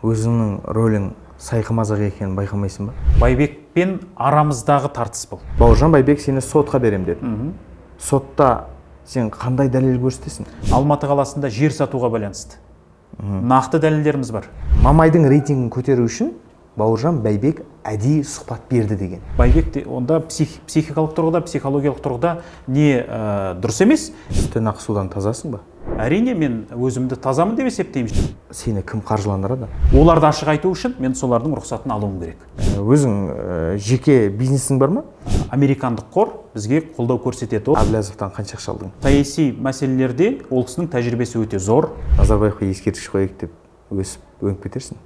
Өзіңнің рөлің сайқымазақ екенін байқамайсың ба? Байбекпен арамыздағы тартыс бұл. Бауыржан Байбек сені сотқа берем деді. Сотта сен қандай дәлел көрсетесің? Алматы қаласында жер сатуға байланысты. Нақты дәлелдеріміз бар. Мамайдың рейтингін көтеру үшін Бауыржан Байбек әдейі сұхбат берді деген. Байбек онда психикалық тұрғыда, психологиялық тұрғыда не дұрыс емес? Үстін ақ судан тазасың ба? Әрине, мен өзімді тазамын деп есептеймін. Сені кім қаржыландырады? Оларды ашық айту үшін мен солардың рұқсатын алуым керек. Өзің жеке бизнесің бар ма? Американдық қор бізге қолдау көрсетеді. Әблязовтан қанша ақша алдың? Саяси мәселелерде ол кісінің тәжірибесі өте зор. Назарбаевқа ескерткіш қояйық деп өсіп өніп кетерсің.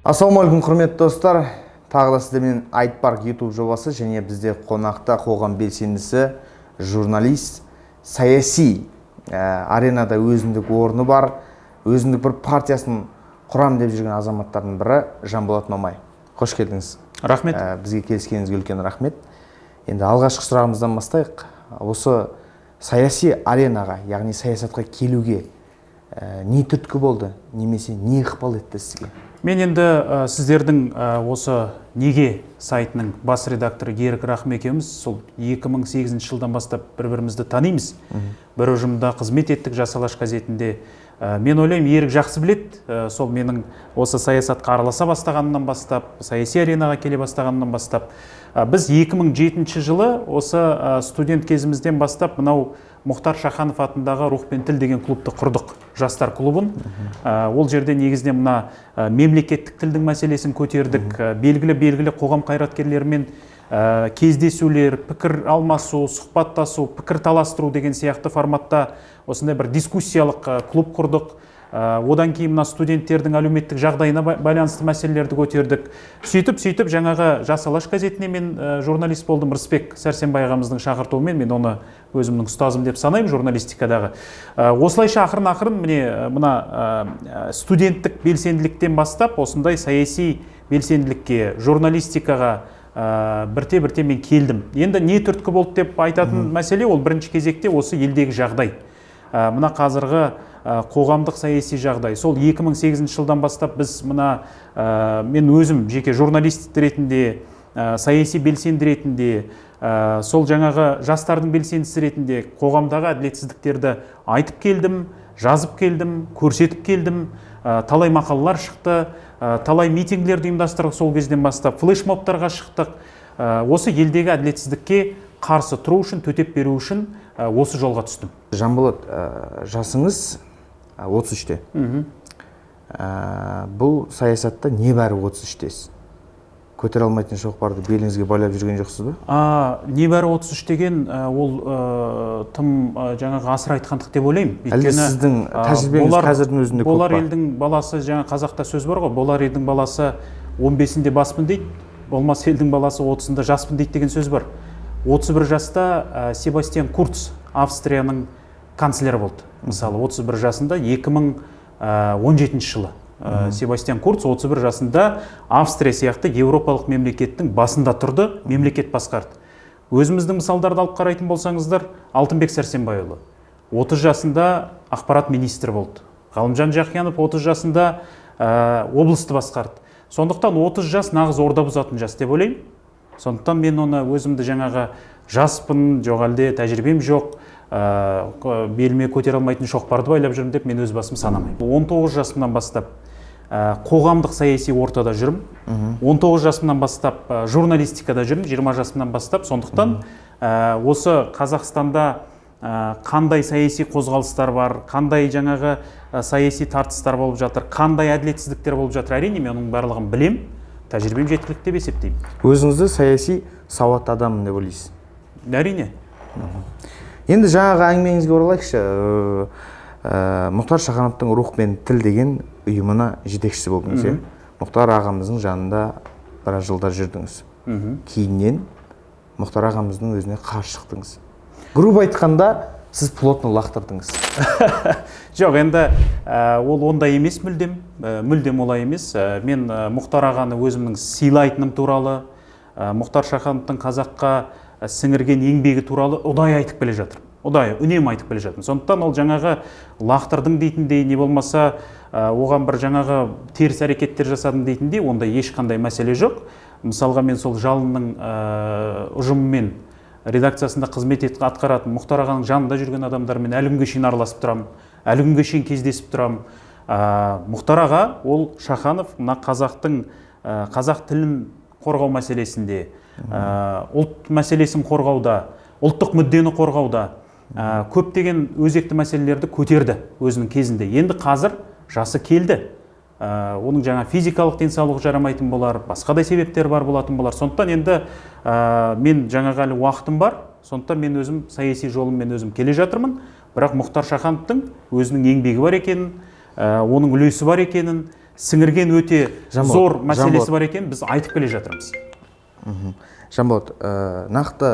Ассалаумағалейкум, құрметті достар. Тағы да сіздермен Айтпарк YouTube жобасы және бізде қонақта қоғам белсендісі, журналист, саяси аренада өзіндік орны бар, өзіндік бір партиясын құрам деп жүрген азаматтардың бірі Жанболат Мамай. Қош келдіңіз. Рахмет. Бізге келіскеніңізге үлкен рахмет. Енді алғашқы сұрағымыздан бастайық. Осы саяси аренаға, яғни саясатқа келуге не түрткі болды, немесе не ықпал етті сізге? Мен енді сіздердің осы неге сайтының бас редакторы Ерік Рахым екеуміз сол 2008 жылдан бастап бір-бірімізді танимыз. Бір ұжымда қызмет еттік, Жас Алаш газетінде. Мен ойлаймын, Ерік жақсы білет, сол менің осы саясатқа араласа бастағанымнан бастап, саяси аренаға келе бастағанымнан бастап. Біз 2007 жылы осы студент кезімізден бастап мынау Мұхтар Шаханов атындағы Рух пен тіл деген клубты құрдық, жастар клубын. Ол жерде негізінен мына мемлекеттік тілдің мәселесін көтердік, белгілі қоғам қайраткерлерімен кездесулер, пікір алмасу, сұхбаттасу, пікір таластыру деген сияқты форматта осындай бір дискуссиялық клуб құрдық. Одан кейін мына студенттердің әлеуметтік жағдайына байланысты мәселелерді көтердік. Сөйтіп жаңағы Жас Алаш газетіне мен журналист болдым. Рысбек Сәрсенбай ағамыздың шақыртуымен мен оны өзімнің ұстазым деп санаймын журналистикадағы. Осылайша ақырын міне мына студенттік белсенділіктен бастап осындай саяси белсенділікке, журналистикаға бірте мен келдім. Енді не түрткі болды деп айтатын мәселе ол бірінші кезекте осы елдегі жағдай. Мына қазіргі қоғамдық саяси жағдай. Сол 2008 жылдан бастап біз мен өзім жеке журналист ретінде, саяси белсенді ретінде, сол жаңағы жастардың белсендісі ретінде қоғамдағы әділетсіздіктерді айтып келдім, жазып келдім, көрсетіп келдім. Талай мақалалар шықты, талай митингілерді ұйымдастырдық сол кезден бастап, флешмобтарға шықтық. Осы елдегі әділетсіздікке қарсы тұру үшін, төтеп беру үшін осы жолға түстім. Жанболат, жасыңыз 33-те. Бұл саясатта небәрі 33-тесіз. Көтере алмайтын шоқпарды беліңізге байлап жүрген жоқсыз ба? Небәрі 33 деген ол тым жаңағы асыр айтқандық деп ойлаймын. Әлде сіздің тәжірибеңіз қазірдің өзінде көп па? Болар елдің баласы, жаңа қазақта сөз бар ғой, болар елдің баласы 15-інде баспын дейді, болмас елдің баласы 30-ында жаспын дейді деген сөз бар. 31 жаста Себастьян Курц, Австрияның канцлері болды. Мысалы, 31 жасында 2017 жылы. Себастьян Курц 31 жасында Австрия сияқты еуропалық мемлекеттің басында тұрды, мемлекет басқарды. Өзіміздің мысалдарды алып қарайтын болсаңыздар, Алтынбек Сәрсенбайұлы 30 жасында ақпарат министрі болды. Ғалымжан Жақиянов 30 жасында облысты басқарды. Сондықтан 30 жас нағыз орда бұзатын жас деп ойлаймын. Сондықтан мен оны өзімді жаңағы жаспын, жоқ әлде тәжірибем жоқ, беліме көтере алмайтын шоқпарды байлап жүрмін деп мен өз басым санамаймын. 19 жасымнан бастап қоғамдық саяси ортада жүрмін. 19 жасымнан бастап журналистикада жүрмін, 20 жасымнан бастап. Сондықтан осы Қазақстанда қандай саяси қозғалыстар бар, қандай жаңағы саяси тартыстар болып жатыр, қандай әділетсіздіктер болып жатыр, әрине мен оның барлығын білем, тәжірибем жеткілікті деп есептеймін. Өзіңізді саяси сауатты адаммын деп ойлайсыз? Әрине. Енді жаңағы әңгімеңізге оралайықшы. Мұхтар Шахановтың Рух пен тіл деген ұйымына жетекшісі болдыңыз, Мұхтар ағамыздың жанында біраз жылдар жүрдіңіз. Кейіннен Мұхтар ағамыздың өзіне қарсы шықтыңыз. Грубо айтқанда, сіз плотно лақтырдыңыз. Жоқ, енді ол ондай емес мүлдем. Мүлдем олай емес. Мен Мұхтар ағаны өзімнің сыйлайтыным туралы, Мұхтар Шахановтың қазаққа сіңірген еңбегі туралы ұдайы айтып келе жатырмын. Ұдайы үнемі айтып келе жатырмын. Сондықтан ол жаңағы лақтырдың дейтіндей, не болмаса оған бір жаңағы теріс әрекеттер жасадың дейтіндей, онда ешқандай мәселе жоқ. Мысалға мен сол жалынның ұжымымен редакциясында қызмет атқаратын Мұхтар ағаның жанында жүрген адамдармен әлі күнге шейін араласып тұрамын, әлі күнге шейін кездесіп тұрамын. Мұхтар аға ол Шаханов мына қазақ тілін қорғау мәселесінде, ұлт мәселесін қорғауда, ұлттық мүддені қорғауда көптеген өзекті мәселелерді көтерді өзінің кезінде. Енді қазір жасы келді. Оның жаңа физикалық денсаулығы жарамайтын болар, басқа да себептер бар болатын болар. Сондықтан енді мен жаңағы әлі уақытым бар. Сондықтан мен өзім саяси жолыммен өзім келе жатырмын. Бірақ Мұхтар Шахановтың өзінің еңбегі бар екенін, оның үлесі бар екенін, сіңірген өте зор мәселесі бар екенін біз айтып келе жатырмыз. Жанболат, нақты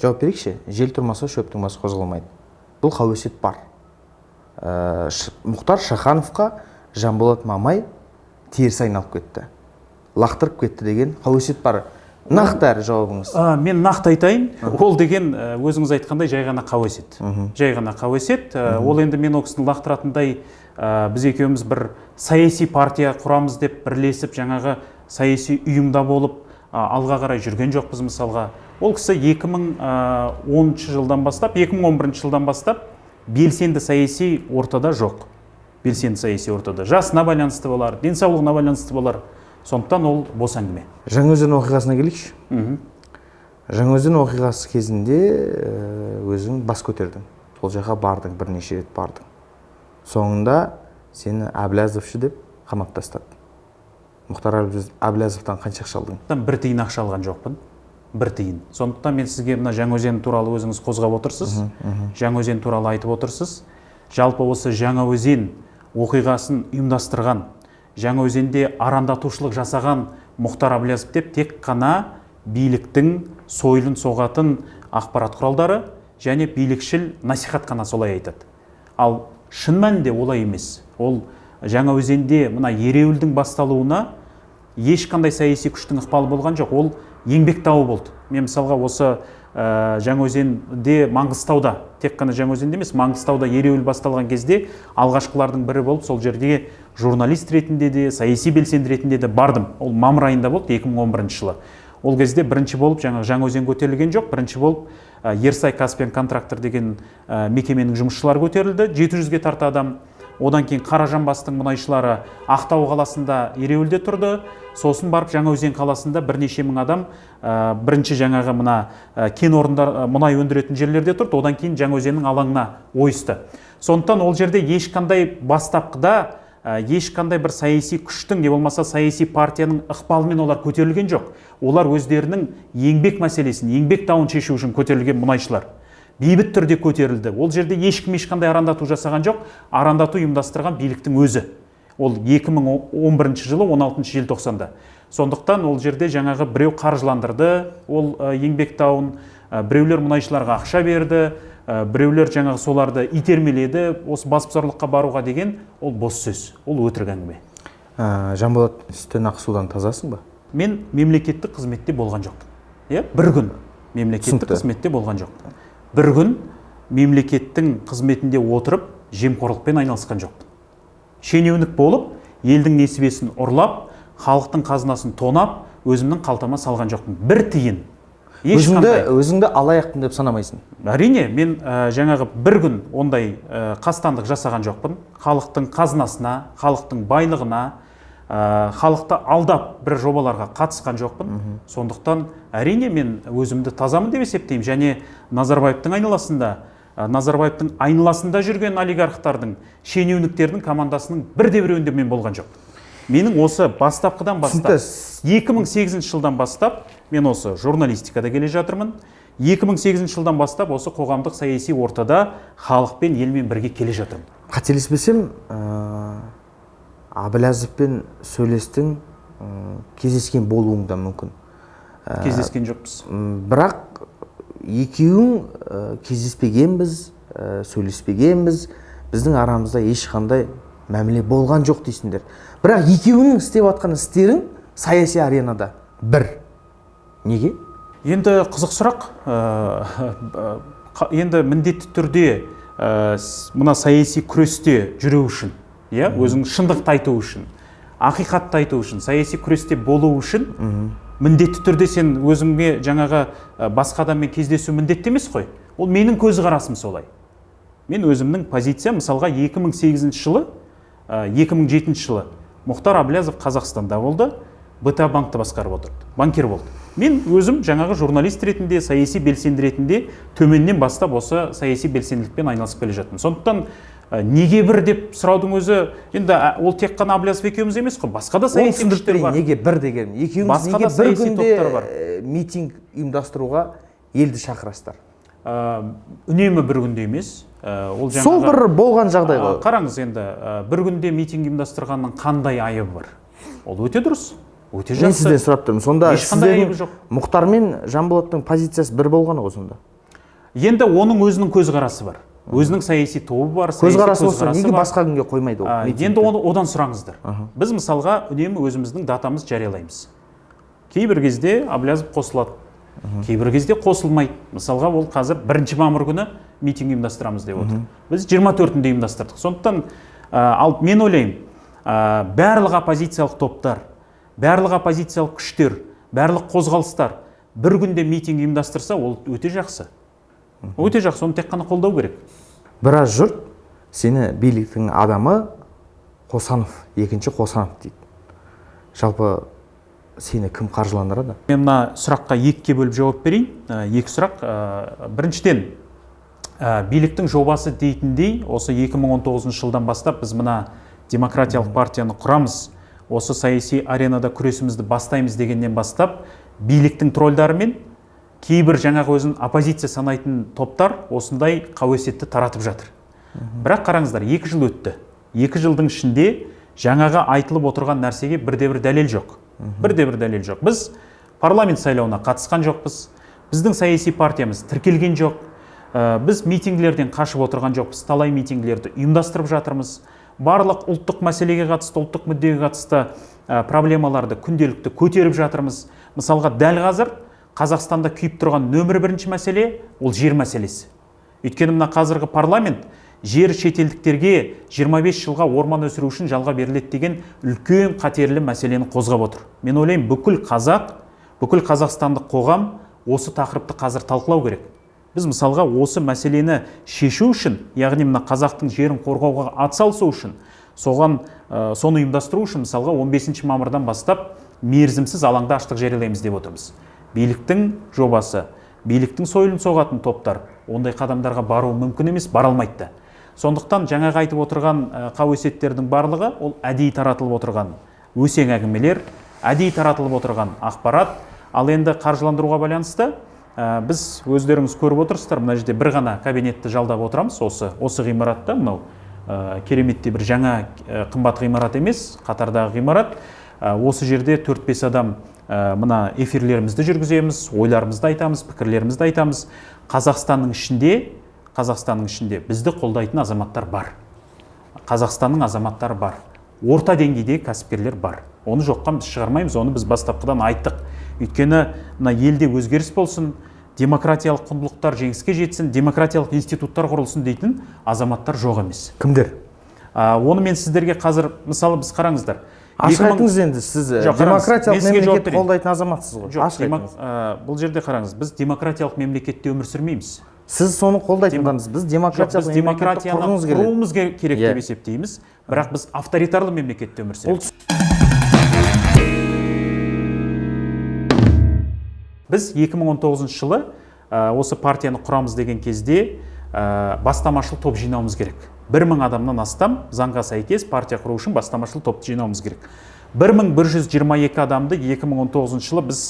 жауап берейікші. Жел тұрмаса шөптің басы қозғалмайды. Бұл қауесет бар. Мұхтар Шахановқа Жанболат Мамай теріс айналып кетті, лақтырып кетті деген қауесет бар. Нақты әрі жауабыңыз. Мен нақты айтайын, ол деген өзіңіз айтқандай жай ғана қауесет. Жай ғана қауесет. Ол енді мен ол кісіні лақтыратындай біз екеуміз бір саяси партия құрамыз деп бірлесіп жаңағы саяси ұйымда болып алға қарай жүрген жоқпыз мысалға. Ол кісі 2010 жылдан бастап, 2011 жылдан бастап белсенді саяси ортада жоқ. Белсенді саяси ортада. Жасына байланысты болар, денсаулығына байланысты болар. Сондықтан ол бос әңгіме. Жаңаөзен оқиғасына келейікші. Жаңаөзен оқиғасы кезінде өзің бас көтердің. Сол жаққа бардың, бірнеше рет бардың. Соңында сені Әблязовшы деп қамап тастады. Мұхтар Әблязовтан қанша ақша алдың? Бір тиын ақша алған жоқпын. Бір тиын. Сондықтан мен сізге мына Жаңаөзен туралы өзіңіз қозғап отырсыз. Жаңаөзен туралы айтып отырсыз. Жалпы осы Жаңаөзен оқиғасын ұйымдастырған, Жаңаөзенде арандатушылық жасаған Мұхтар Әблязов деп тек қана биліктің сойылын соғатын ақпарат құралдары және билікшіл насихатхана солай айтады. Ал шын мәнінде олай емес. Ол Жаңаөзенде мына ереуілдің басталуына ешқандай саяси күштің ықпалы болған жоқ. Ол еңбек дауы болды. Мен мысалға осы Жаңаөзенде, Маңғыстауда, тек қана Жаңаөзенде емес, Маңғыстауда ереуіл басталған кезде алғашқылардың бірі болып сол жерде журналист ретінде де, саяси белсенді ретінде де бардым. Ол мамыр айында болды 2011 жылы. Ол кезде бірінші болып Жаңаөзен көтерілген жоқ, бірінші болып Ерсай Каспиан контрактор деген мекеменің жұмысшылары көтерілді, 700-ге тарта адам. Одан кейін Қаражанбастың мұнайшылары Ақтау қаласында ереуілде тұрды. Сосын барып Жаңаөзен қаласында бірнеше мың адам бірінші жаңағы мына кен орындар мұнай өндіретін жерлерде тұрды. Одан кейін Жаңаөзеннің алаңына ойысты. Сондықтан ол жерде ешқандай бастапқыда ешқандай бір саяси күштің, не болмаса саяси партияның ықпалымен олар көтерілген жоқ. Олар өздерінің еңбек мәселесін, еңбек дауын шешу үшін көтерілген мұнайшылар. Бейбіт түрде көтерілді. Ол жерде ешкім ешқандай арандату жасаған жоқ. Арандату ұйымдастырған биліктің өзі. Ол 2011 жылы 16 желтоқсанда. Сондықтан ол жерде жаңағы біреу қаржыландырды ол еңбек дауын, біреулер мұнайшыларға ақша берді, біреулер жаңағы соларды итермеледі, осы басбұзарлыққа баруға деген ол бос сөз, ол өтірік әңгіме. Жанболат, сүттен ақ судан тазасың ба? Мен мемлекеттік қызметте болған жоқпын. Бір күн мемлекеттік қызметте болған жоқпын. Бір күн мемлекеттің қызметінде отырып, жемқорлықпен айналысқан жоқпын. Шенеунік болып, елдің несібесін ұрлап, халықтың қазынасын тонап, өзімнің қалтама салған жоқпын. Бір тиын. Өзіңді алаяқпын деп санамайсың? Әрине, мен жаңағы бір күн ондай қастандық жасаған жоқпын. Халықтың қазынасына, халықтың байлығына, халықты алдап бір жобаларға қатысқан жоқпын. Сондықтан әрине мен өзімді тазамын деп есептеймін. Және Назарбаевтың айналасында жүрген олигархтардың, шенеуніктердің командасының бірде-біреуінде мен болған жоқпын. Менің осы бастапқыдан бастап, 2008 жылдан бастап, мен осы журналистикада келе жатырмын. 2008 жылдан бастап осы қоғамдық саяси ортада халықпен, елмен бірге келе жатырмын. Қателеспесем, Әблязовпен сөйлестің, кездескен болуың да мүмкін. кездескен жоқпыз. Бірақ екеуің кездеспегенбіз, сөйлеспегенбіз, біздің арамызда ешқандай мәміле болған жоқ дейсіңдер. Бірақ екеуінің істеп жатқан істерің саяси аренада бір. Неге? Енді қызық сұрақ. Енді міндетті түрде мына саяси күресте жүру үшін, өзің шындықты айту үшін, ақиқатты айту үшін, саяси күресте болу үшін міндетті түрде сен өзіңе жаңағы басқа адаммен кездесу міндетті емес қой. Ол менің көзқарасым солай. Мен өзімнің позициям, мысалға 2008 жылы, 2007 жылы Мұхтар Әблязов Қазақстанда болды, БТА банкты басқарып отырды, банкир болды. Мен өзім жаңағы журналист ретінде, саяси белсенді ретінде төменнен бастап осы саяси белсенділікпен айналысып келе жаттым. Сондықтан неге бір деп сұраудың өзі, енді ол тек қана Әблязов екеуміз емес қой, басқа да саяси күштер бар. Неге бір деген? Екеуіңіз неге бір күнде митинг ұйымдастыруға елді шақырасыздар? Үнемі бір күнде емес. Сол бір болған жағдай ғой. Қараңыз, енді бір күнде митинг ұйымдастырғанның қандай айыбы бар? Ол өте дұрыс. Өте жақсы. Мен сізден сұрап тұрмын. Сонда сіздердің Мұхтар мен Жанболаттың позициясы бір болғаны ғой сонда? Енді оның өзінің көзқарасы бар. Өзінің саяси тобы бар, көзқарасы болса, неге басқа күнге қоймайды ол? Енді одан сұраңыздар. Біз мысалға үнемі өзіміздің датамыз жариялаймыз. Кейбір кезде Әблязов қосылады, кейбір кезде қосылмайды. Мысалға ол қазір 1 мамыр күні митинг ұйымдастырамыз деп отыр. Біз 24-інде ұйымдастырдық. Сондықтан мен ойлаймын, барлық оппозициялық топтар, барлық оппозициялық күштер, барлық қозғалыстар бір күнде митинг ұйымдастырса, ол өте жақсы. Өте жақсы, оны тек қана қолдау керек. Біраз жұрт сені биліктің адамы Қосанов, екінші Қосанов дейді. Жалпы сені кім қаржыландырады? Мен мына сұраққа екіге бөліп жауап берейін. Екі сұрақ. Біріншіден, биліктің жобасы дейтіндей, осы 2019 жылдан бастап біз мына демократиялық партияны құрамыз, осы саяси аренада күресімізді бастаймыз дегеннен бастап, биліктің тролльдарымен кейбір жаңағы өзін оппозиция санайтын топтар осындай қауесетті таратып жатыр. Бірақ қараңыздар, 2 жыл өтті. 2 жылдың ішінде жаңағы айтылып отырған нәрсеге бірде-бір дәлел жоқ. Бірде-бір дәлел жоқ. Біз парламент сайлауына қатысқан жоқпыз. Біздің саяси партиямыз тіркелген жоқ. Біз митингілерден қашып отырған жоқпыз. Талай митингілерді ұйымдастырып жатырмыз. Барлық ұлттық мәселеге қатысты, ұлттық мүддеге қатысты проблемаларды күнделікті көтеріп жатырмыз. Мысалға, дәл қазір Қазақстанда күйіп тұрған нөмір 1 мәселе ол жер мәселесі. Өйткені мына қазіргі парламент жер шетелдіктерге 25 жылға орман өсіру үшін жалға беріледі деген үлкен қатерлі мәселені қозғап отыр. Мен ойлаймын, бүкіл қазақстандық қоғам осы тақырыпты қазір талқылау керек. Біз мысалға осы мәселені шешу үшін, яғни мына қазақтың жерін қорғауға атсалысу үшін, соны ұйымдастыру үшін мысалға 15 мамырдан бастап мерзімсіз алаңда аштық жариялаймыз деп отырмыз. Биліктің жобасы, биліктің сойылын соғатын топтар ондай қадамдарға бару мүмкін емес, бара алмайды. Сондықтан жаңағы айтып отырған қауесеттердің барлығы ол әдейі таратылып отырған өсең әңгімелер, әдейі таратылып отырған ақпарат. Ал енді қаржыландыруға байланысты біз өздеріңіз көріп отырсыздар, мына жерде бір ғана кабинетті жалдап отырамыз, осы ғимаратта, мынау кереметте бір жаңа қымбат ғимарат емес, қатардағы ғимарат. Осы жерде 4-5 адам мына эфирлерімізді жүргіземіз, ойларымызды айтамыз, пікірлерімізді айтамыз. Қазақстанның ішінде бізді қолдайтын азаматтар бар. Қазақстанның азаматтары бар. Орта деңгейдегі кәсіпкерлер бар. Оны жоққа біз шығармаймыз, оны біз бастапқыдан айттық. Өйткені мына елде өзгеріс болсын, демократиялық құндылықтар жеңіске жетсін, демократиялық институттар құрылсын дейтін азаматтар жоқ емес. Кімдер? Оны мен сіздерге қазір, мысалы, біз қараңыздар. Ашық айтыңыз енді, сіз демократиялық мемлекетті қолдайтын азаматсыз ғой. Ашық айтыңыз. Бұл жерде қараңыз, біз демократиялық мемлекетте өмір сүрмейміз. Сіз соны қолдайтындамыз. Біз демократиялық мемлекетті құруымыз керек деп есептейміз, бірақ біз авторитарлы мемлекетте өмір сүреміз. Біз 2019 жылы осы партияны құрамыз деген кезде бастамашыл топ жинауымыз керек. 1000 адамнан астам заңға сәйкес партия құру үшін бастамашыл топты жинауымыз керек. 1122 адамды 2019 жылы біз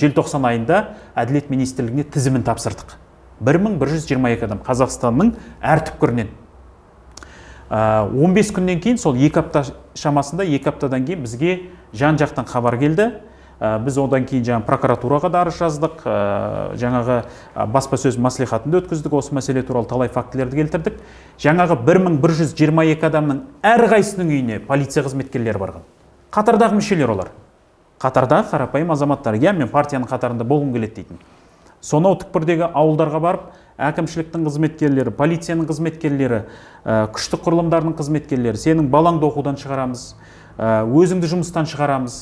желтоқсан айында Әділет министрлігіне тізімін тапсырдық. 1122 адам Қазақстанның әр түкпірінен. 15 күннен кейін, сол 2 апта шамасында, 2 аптадан кейін бізге жан жақтан хабар келді. біз одан кейін жаңағы прокуратураға да арыз жаздық, жаңағы баспасөз мәслихатын да өткіздік, осы мәселе туралы талай фактілерді келтірдік. Жаңағы 1122 адамның әрқайсының үйіне полиция қызметкерлері барған. Қатардағы мүшелер олар. Қатардағы қарапайым азаматтар. Я мен партияның қатарында болғым келеді дейтін. Сонау түкпірдегі ауылдарға барып, әкімшіліктің қызметкерлері, полицияның қызметкерлері, күштік құрылымдарының қызметкерлері, сенің балаңды оқудан шығарамыз, өзіңді жұмыстан шығарамыз,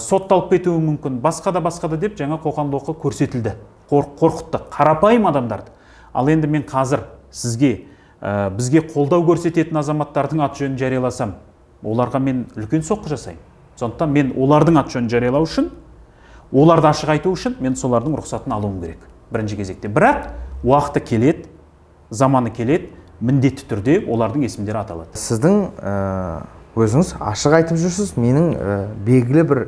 сотталып кетуі мүмкін, басқа да деп жаңа қоқан-лоққы көрсетілді, қорқытты қарапайым адамдарды. Ал енді мен қазір сізге бізге қолдау көрсететін азаматтардың аты жөнін жарияласам, оларға мен үлкен соққы жасаймын. Сондықтан мен олардың аты жөнін жариялау үшін, оларды ашық айту үшін мен солардың рұқсатын алуым керек бірінші кезекте. Бірақ уақыты келеді, заманы келеді, міндетті түрде олардың есімдері аталады. Сіздің өзіңіз ашық айтып жүрсіз, менің белгілі бір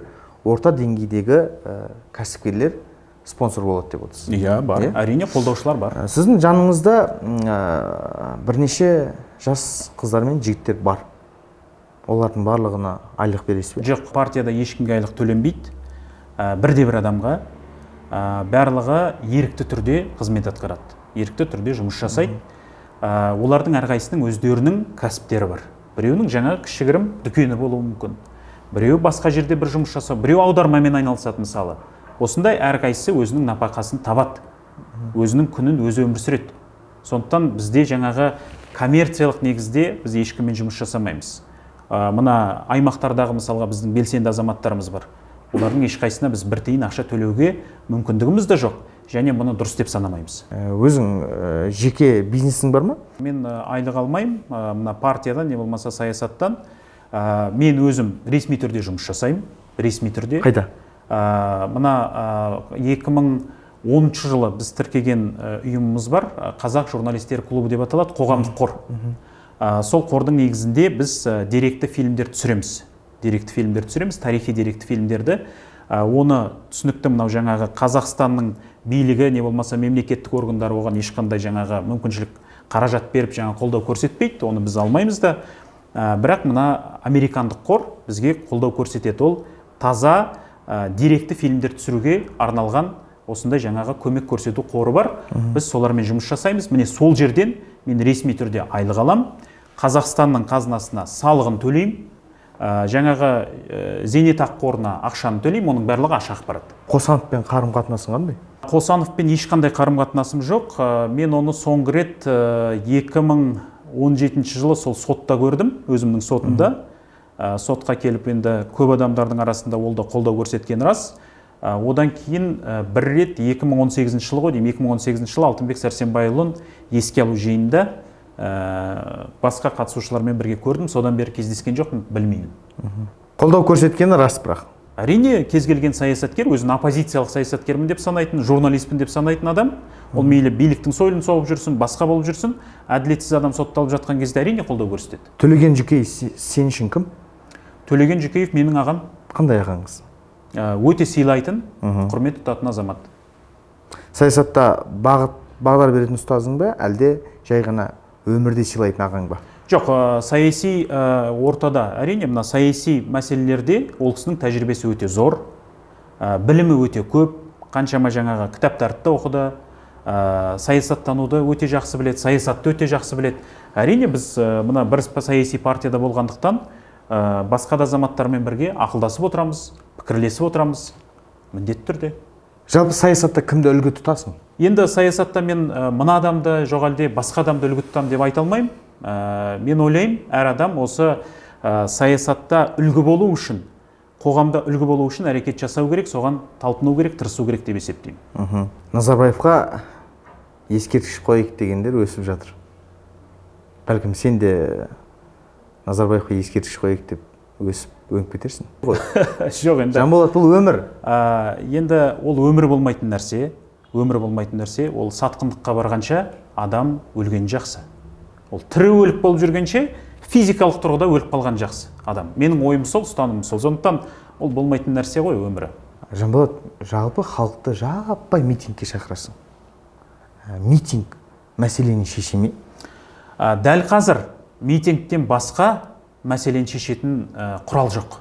орта деңгейдегі кәсіпкерлер спонсор болады деп отырсыз. Иә, бар. Әрине қолдаушылар бар. Сіздің жаныңызда бірнеше жас қыздар мен жігіттер бар. Олардың барлығына айлық бересіз бе? Жоқ, партияда ешкімге айлық төленбейді. Бірде-бір адамға барлығы ерікті түрде қызмет атқарады. Ерікті түрде жұмыс жасайды. Олардың әрқайсының өздерінің кәсіптері бар. Біреуінің жаңа кішігірім дүкені болуы мүмкін. Біреуі басқа жерде бір жұмыс жасау, біреу аудармамен айналысады мысалы. Осындай әрқайсысы өзінің нәпақасын табады. Өзінің күнін өзі өмір сүреді. Сондықтан бізде жаңағы коммерциялық негізде біз ешкіммен жұмыс жасамаймыз. Мына аймақтардағы мысалға біздің белсенді азаматтарымыз бар. Олардың ешқайсысына біз бір тиын ақша төлеуге мүмкіндігіміз де жоқ. Және мұны дұрыс деп санамаймыз. Өзің жеке бизнесің бар ма? Мен айлық алмаймын. Мына партиядан, не болмаса саясаттан. Мен өзім ресми түрде жұмыс жасаймын. Ресми түрде. Қайда? Мына 2010 жылы біз тіркеген ұйымымыз бар. Қазақ журналистер клубы деп аталады, қоғамдық қор. Сол қордың негізінде біз деректі фильмдер түсіреміз. Тарихи деректі фильмдерді. Оны түсінікті мынау жаңағы Қазақстанның билігі, не болмаса мемлекеттік органдар оған ешқандай жаңағы мүмкіншілік қаражат беріп жаңа қолдау көрсетпейді, оны біз алмаймыз да. Бірақ мына американдық қор бізге қолдау көрсетеді. Ол таза деректі фильмдер түсіруге арналған осындай жаңағы көмек көрсету қоры бар. Біз солармен жұмыс жасаймыз. Міне сол жерден мен ресми түрде айлық алам. Қазақстанның қазынасына салығын төлеймін. Жаңағы зейнетақы қорына ақшаны төлеймін, оның барлығы ашық ақпарат. Қосановпен қарым-қатынасың қандай? Қосановпен ешқандай қарым-қатынасым жоқ. Мен оны соңғы рет 2017 жылы сол сотта көрдім, өзімнің сотында. Сотқа келіп енді көп адамдардың арасында ол да қолдау көрсеткен рас. Одан кейін бір рет 2018 жылы ғой деймін, 2018 жылы Алтынбек Сәрсенбайұлын еске алу жиынында басқа қатысушылармен бірге көрдім, содан бері кездескен жоқпын, білмеймін. Қолдау көрсеткені рас бірақ. Әрине, кез келген саясаткер, өзін оппозициялық саясаткермін деп санайтын, журналистпін деп санайтын адам, ол мейлі биліктің сойылын соғып жүрсін, басқа болып жүрсін, әділетсіз адам сотталып жатқан кезде әрине қолдау көрсетеді. Төлеген Жүкеев сен үшін кім? Төлеген Жүкеев менің ағам. Қандай ағаңыз? Өте сыйлайтын, құрмет тұтатын азамат. Саясатта бағдар беретін ұстазың ба, әлде жай ғана өмірде сыйлайтын ағаң ба? Жоқ, саяси ортада, әрине, мына саяси мәселелерде ол кісінің тәжірибесі өте зор, білімі өте көп, қаншама жаңағы кітаптарды оқыды, саясаттануды өте жақсы біледі, саясатты өте жақсы біледі. Әрине, біз мына бір саяси партияда болғандықтан басқа да азаматтармен бірге ақылдасып отырамыз, пікірлесіп отырамыз, міндетті түрде. Жалпы саясатта кімді үлгі тұтасың? Енді саясатта мен мына адамды жоқ әлде басқа адамды үлгі тұтам деп айта алмаймын. Мен ойлаймын, әр адам осы саясатта үлгі болу үшін, қоғамда үлгі болу үшін әрекет жасау керек, соған талпыну керек, тырысу керек деп есептеймін. Назарбаевқа ескерткіш қойып дегендер өсіп жатыр. Бәлкім сен де Назарбаевқа ескерткіш қойып деп өніп кетерсің. Жоқ, енді. Жанболат, бұл өмір. Енді ол өмір болмайтын нәрсе, ол сатқындыққа барғанша адам өлген жақсы. Ол тірі өлік болып жүргенше физикалық тұрғыда өліп қалған жақсы адам. Менің ойым сол, ұстанымым сол. Сондықтан ол болмайтын нәрсе ғой өмірі. Жанболат, жалпы халықты жаппай митингке шақырасың. Митинг мәселені шеше ме? Дәл қазір митингтен басқа мәселені шешетін құрал жоқ.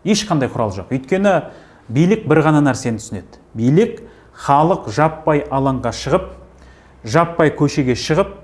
Ешқандай құрал жоқ. Өйткені билік бір ғана нәрсені түсінеді. Билік халық жаппай алаңға шығып, жаппай көшеге шығып,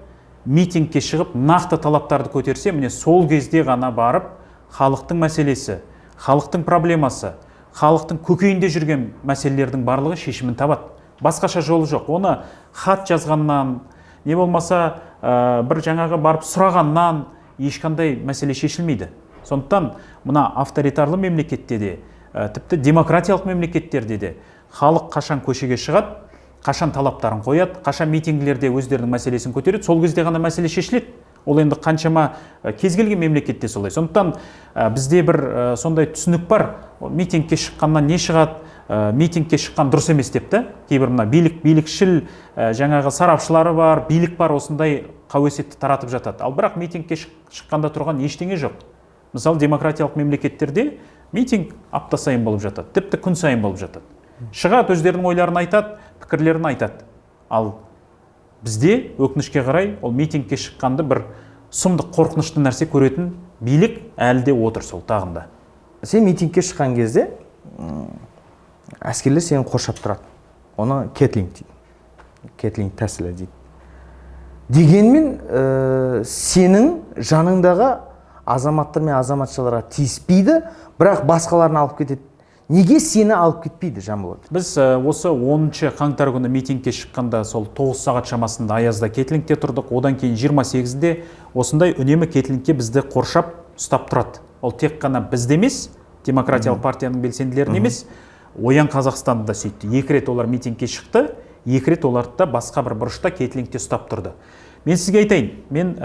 митингке шығып, нақты талаптарды көтерсе, міне сол кезде ғана барып халықтың мәселесі, халықтың проблемасы, халықтың көкейінде жүрген мәселелердің барлығы шешімін табады. Басқаша жолы жоқ. Оны хат жазғаннан, не болмаса бір жаңағы барып сұрағаннан ешқандай мәселе шешілмейді. Сондықтан мына авторитарлы мемлекетте де, тіпті демократиялық мемлекеттерде де халық қашан көшеге шығады, қашан талаптарын қояды, қашан митингілерде өздерінің мәселесін көтереді, сол кезде ғана мәселе шешіледі. Ол енді қаншама кез келген мемлекетте солай. Сондықтан бізде бір сондай түсінік бар. Митингке шыққаннан не шығады, митингке шыққан дұрыс емес деп та. Кейбір мына билікшіл жаңағы сарапшылары бар, билік бар, осындай қауесетті таратып жатады. Ал бірақ митингке шыққанда тұрған ештеңе жоқ. Мысалы, демократиялық мемлекеттерде митинг апта сайын болып жатады, тіпті күн сайын болып жатады. Шығады, өздерінің ойларын айтады, пікірлерін айтады. Ал бізде өкінішке қарай ол митингке шыққанды бір сұмдық қорқынышты нәрсе көретін билік әлі де отыр сол тағында. Сен митингке шыққан кезде әскерлер сені қоршап тұрады. Оны кетлинг дейді. Кетлинг тәсілі дейді. Дегенмен сенің жаныңдағы азаматтар мен азаматшаларға тиіспейді, бірақ басқаларын алып кетеді. Неге сені алып кетпейді, Жанболат? Біз осы 10 қаңтар күні митингке шыққанда сол 9 сағат шамасында аязда кетлингте тұрдық. Одан кейін 28-інде осындай үнемі кетлингке бізді қоршап ұстап тұрады. Ол тек қана бізде емес, демократиялық партияның белсенділерін емес, Оян Қазақстанды да сөйтті. 2 рет олар митингке шықты, 2 рет оларды да басқа бір бұрышта кетлингте ұстап тұрды. Мен сізге айтайын, мен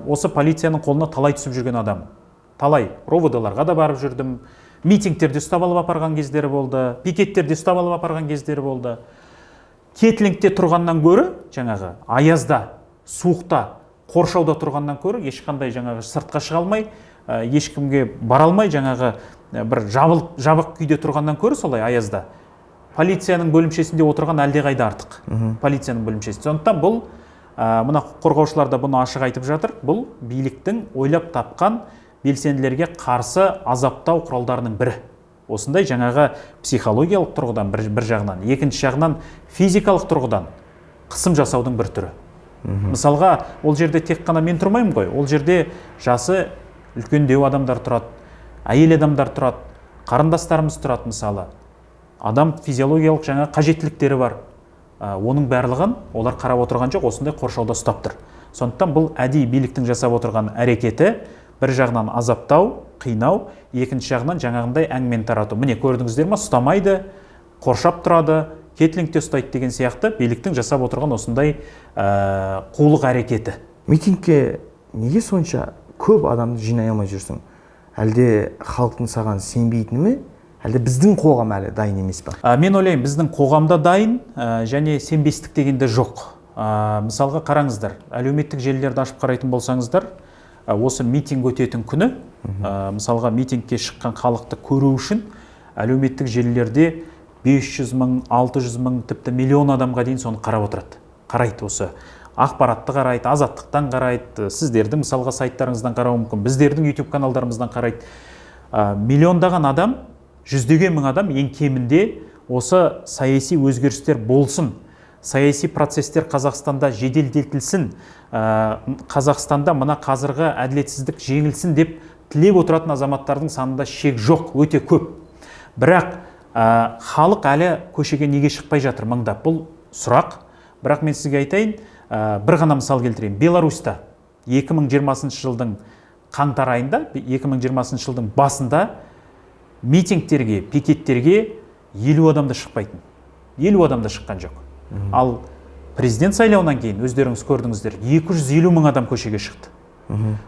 осы полицияның қолына талай түсіп жүрген адаммын. Талай ровд-ларға да барып жүрдім. Митингтерде ұстап алып апарған кездері болды, пикеттерде ұстап алып апарған кездері болды. Кетлингте тұрғаннан көрі, жаңағы аязда, суықта, қоршауда тұрғаннан көрі, ешқандай жаңағы сыртқа шыға алмай, ешкімге бара алмай, жаңағы бір жабық күйде тұрғаннан көрі солай аязда. Полицияның бөлімшесінде отырған әлдеқайда артық. Полицияның бөлімшесі. Сондықтан бұл мына қорғаушылар да бұны ашық айтып жатыр. Бұл биліктің ойлап тапқан белсенділерге қарсы азаптау құралдарының бірі. Осындай жаңағы психологиялық тұрғыдан бір жағынан, екінші жағынан физикалық тұрғыдан қысым жасаудың бір түрі. Мысалға, ол жерде тек қана мен тұрмаймын ғой. Ол жерде жасы үлкендеу адамдар тұрады, әйел адамдар тұрады, қарындастарымыз тұрады мысалы. Адам физиологиялық жаңа қажеттіліктері бар. Оның барлығын олар қарап отырған жоқ, осындай қоршауда ұстап тұр. Сондықтан бұл әдейі биліктің жасап отырған әрекеті бір жағынан азаптау, қинау, екінші жағынан жаңағындай әңгімені тарату. Міне көрдіңіздер ме, ұстамайды, қоршап тұрады, кетлингте ұстайды деген сияқты биліктің жасап отырған осындай қулық әрекеті. Митингке неге сонша көп адамды жинай алмай жүрсің? Әлде халықтың саған сенбейтіні ме? Әлде біздің қоғам әлі дайын емес пе? Мен ойлаймын, біздің қоғамда дайын және сенбестік дегенде жоқ. Мысалға қараңыздар, әлеуметтік желілерді ашып қарайтын болсаңыздар, осы митинг өтетін күні, мысалға митингке шыққан халықты көру үшін әлеуметтік желілерде 500 мың, 600 мың, тіпті миллион адамға дейін соны қарап отырады. Қарайды осы ақпаратты қарайды, азаттықтан қарайды, сіздердің мысалға сайттарыңыздан қарауы мүмкін, біздердің YouTube каналдарымыздан қарайды. Миллиондаған адам, жүздеген мың адам ең кемінде осы саяси өзгерістер болсын, саяси процестер Қазақстанда жеделдетілсін, Қазақстанда мына қазіргі әділетсіздік жеңілсін деп тілеп отыратын азаматтардың санында шек жоқ, өте көп. Бірақ халық әлі көшеге неге шықпай жатыр мыңдап? Бұл сұрақ. Бірақ мен сізге айтайын, бір ғана мысал келтірейін. Беларусьта 2020 жылдың қаңтар айында, 2020 жылдың басында митингтерге, пикеттерге 50 адамда шықпайтын. 50 адамда шыққан жоқ. Ал президент сайлауынан кейін өздеріңіз көрдіңіздер, 250 мың адам көшеге шықты.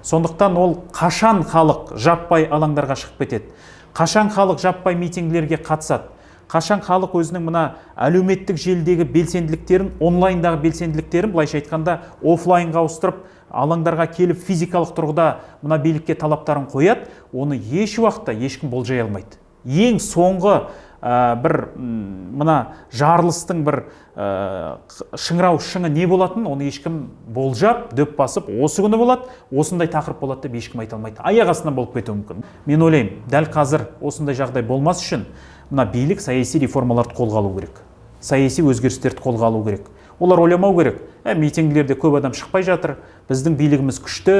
Сондықтан ол қашан халық жаппай алаңдарға шығып кетеді, қашан халық жаппай митингілерге қатысады, қашан халық өзінің мына әлеуметтік желідегі белсенділіктерін, онлайндағы белсенділіктерін, былайша айтқанда офлайнға ауыстырып, алаңдарға келіп физикалық тұрғыда мына билікке талаптарын қояды, оны еш уақытта ешкім болжай алмайды. Ең соңғы бір мына жарылыстың бір шыңырау шыңы не болатын, оны ешкім болжап, дөп басып, осы күні болады, осындай тақырып болады деп ешкім айта алмайды. Аяқ астынан болып кетуі мүмкін. Мен ойлаймын, дәл қазір осындай жағдай болмас үшін мына билік саяси реформаларды қолға алу керек, саяси өзгерістерді қолға алу керек. Олар ойламау керек, митингілерде көп адам шықпай жатыр, біздің билігіміз күшті,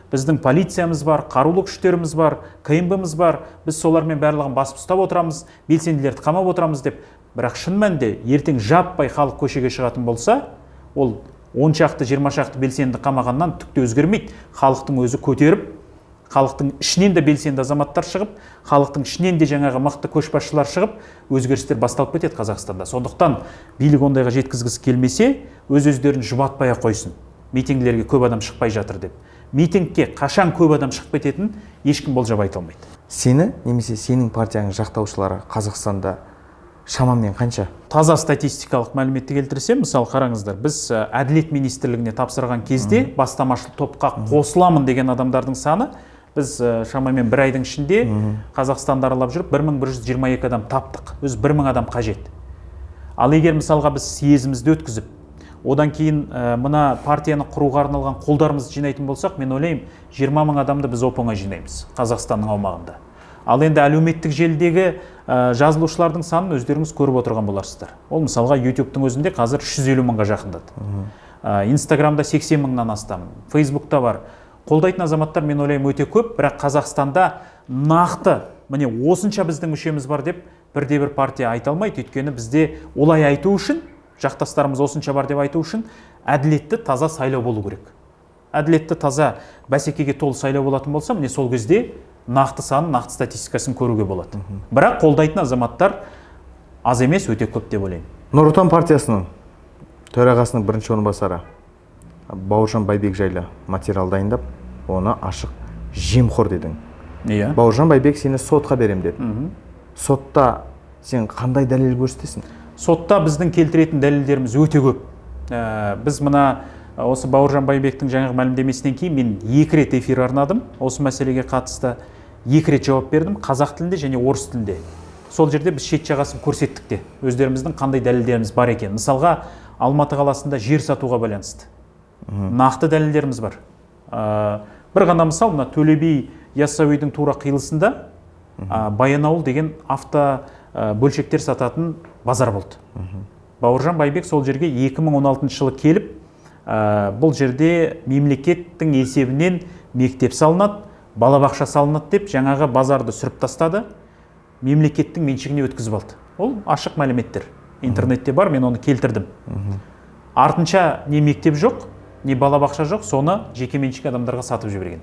біздің полициямыз бар, қарулы күштеріміз бар, КМБ-міз бар, біз солармен барлығын басып ұстап отырамыз, белсенділерді қамап отырамыз деп. Бірақ шын мәнінде ертең жаппай халық көшеге шығатын болса, ол 10 шақты, 20 шақты белсенді қамағаннан түкте өзгермейді. Халықтың өзі көтеріп, халықтың ішінен де белсенді азаматтар шығып, халықтың ішінен де жаңағы мықты көшбасшылар шығып, өзгерістер басталып кетеді Қазақстанда. Сондықтан билік ондайға жеткізгісі келмесе, өз-өздерін жұбатпай ақ қойсын. Митингілерге көп адам шықпай жатыр деп. Митингке қашан көп адам шығып кететінін ешкім болжап айта алмайды. Сені немесе сенің партияның жақтаушылары Қазақстанда шамамен қанша? Таза статистикалық мәліметті келтірсем, мысалы қараңыздар, біз Әділет министрлігіне тапсырған кезде бастамашыл топқа қосыламын деген адамдардың саны біз шамамен бір айдың ішінде Қазақстанды аралап жүріп 1122 адам таптық. Өз 1000 адам қажет. Ал егер мысалға біз съезімізді өткізіп, одан кейін мына партияны құруға арналған қолдарымызды жинайтын болсақ, мен ойлаймын 20 000 адамды біз оп-оңай жинаймыз Қазақстанның аумағында. Ал енді әлеуметтік желідегі жазылушылардың санын өздеріңіз көріп отырған боларсыздар. Ол мысалға YouTube-тың өзінде қазір 350 000-ға жақындады. Инстаграмда 80 000-нан астам, Фейсбукта бар. Қолдайтын азаматтар мен ойлаймын өте көп, бірақ Қазақстанда нақты, міне осынша біздің мүшеміз бар деп бірде-бір партия айта алмайды. Өйткені бізде олай айту үшін, жақтастарымыз осынша бар деп айту үшін, әділетті таза сайлау болу керек. Әділетті таза бәсекеге толы сайлау болатын болса, міне сол кезде нақты санын, нақты статистикасын көруге болады. Бірақ қолдайтын азаматтар аз емес, өте көп деп ойлаймын. Нұр Отан партиясының төрағасының бірінші орынбасары Бауыржан Байбек жайлы материал дайындап, оны ашық жемқор дедің. Иә. Бауыржан Байбек сені сотқа берем деді. Сотта сен қандай дәлел көрсетесің? Сотта біздің келтіретін дәлелдеріміз өте көп. Біз мына осы Бауыржан Байбектің жаңағы мәлімдемесінен кейін мен 2 рет эфир арнадым. Осы мәселеге қатысты 2 рет жауап бердім, қазақ тілінде және орыс тілінде. Сол жерде біз шет жағасын көрсеттік те, өздеріміздің қандай дәлелдеріміз бар екен. Мысалға, Алматы қаласында жер сатуға байланысты нақты дәлелдеріміз бар. Бір ғана мысал, мына Төле би Яссауидің тура қиылысында Баянауыл деген авто бөлшектер сататын базар болды. Бауыржан Байбек сол жерге 2016 жылы келіп, бұл жерде мемлекеттің есебінен мектеп салынады, балабақша салынады деп жаңағы базарды сүріп тастады, мемлекеттің меншігіне өткізіп алды. Ол ашық мәліметтер. Интернетте бар, мен оны келтірдім. Артынша не мектеп жоқ, не балабақша жоқ, соны жеке меншік адамдарға сатып жіберген.